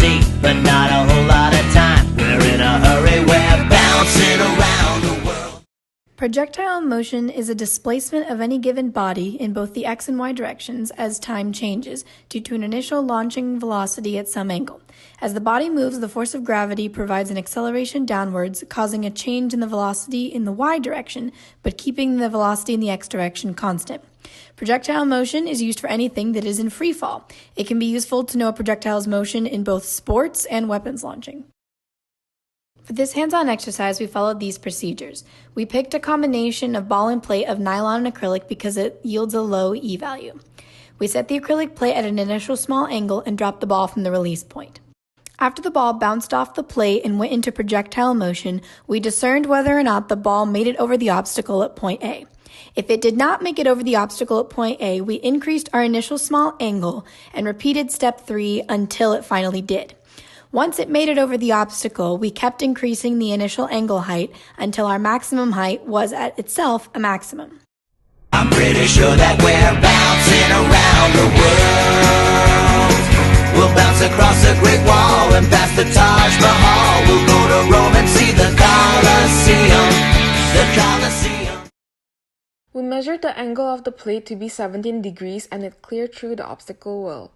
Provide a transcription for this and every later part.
see, but not a whole lot of time. We're in a hurry, we're bouncing around the world. Projectile motion is a displacement of any given body in both the x and y directions as time changes due to an initial launching velocity at some angle. As the body moves, the force of gravity provides an acceleration downwards, causing a change in the velocity in the y direction, but keeping the velocity in the x direction constant. Projectile motion is used for anything that is in free fall. It can be useful to know a projectile's motion in both sports and weapons launching. For this hands-on exercise, we followed these procedures. We picked a combination of ball and plate of nylon and acrylic because it yields a low E value. We set the acrylic plate at an initial small angle and dropped the ball from the release point. After the ball bounced off the plate and went into projectile motion, we discerned whether or not the ball made it over the obstacle at point A. If it did not make it over the obstacle at point A, we increased our initial small angle and repeated step 3 until it finally did. Once it made it over the obstacle, we kept increasing the initial angle height until our maximum height was at itself a maximum. I'm pretty sure that we're bouncing around the world. We'll bounce across the Great Wall and past the Taj Mahal. We'll go to Rome and see the Colosseum. The Colosseum. We measured the angle of the plate to be 17 degrees and it cleared through the obstacle well.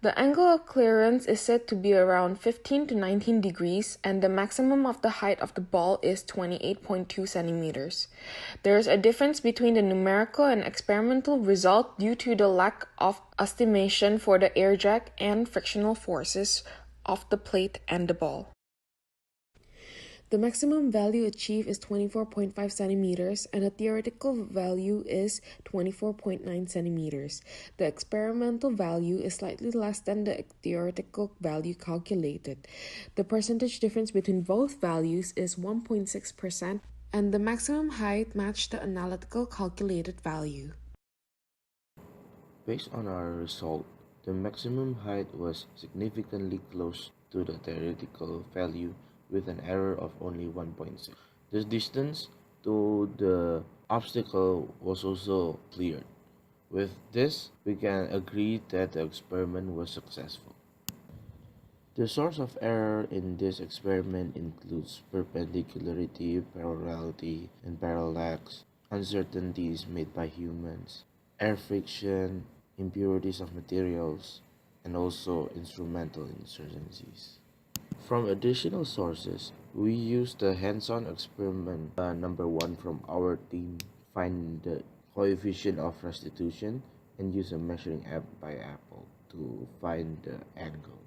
The angle of clearance is said to be around 15 to 19 degrees and the maximum of the height of the ball is 28.2 centimeters. There is a difference between the numerical and experimental result due to the lack of estimation for the air drag and frictional forces of the plate and the ball. The maximum value achieved is 24.5 centimeters and the theoretical value is 24.9 centimeters. The experimental value is slightly less than the theoretical value calculated. The percentage difference between both values is 1.6% and the maximum height matched the analytical calculated value. Based on our result, the maximum height was significantly close to the theoretical value with an error of only 1.6. The distance to the obstacle was also cleared. With this, we can agree that the experiment was successful. The source of error in this experiment includes perpendicularity, parallelity, and parallax, uncertainties made by humans, air friction, impurities of materials, and also instrumental uncertainties. From additional sources, we used the hands-on experiment number 1 from our team, find the coefficient of restitution, and use a measuring app by Apple to find the angle.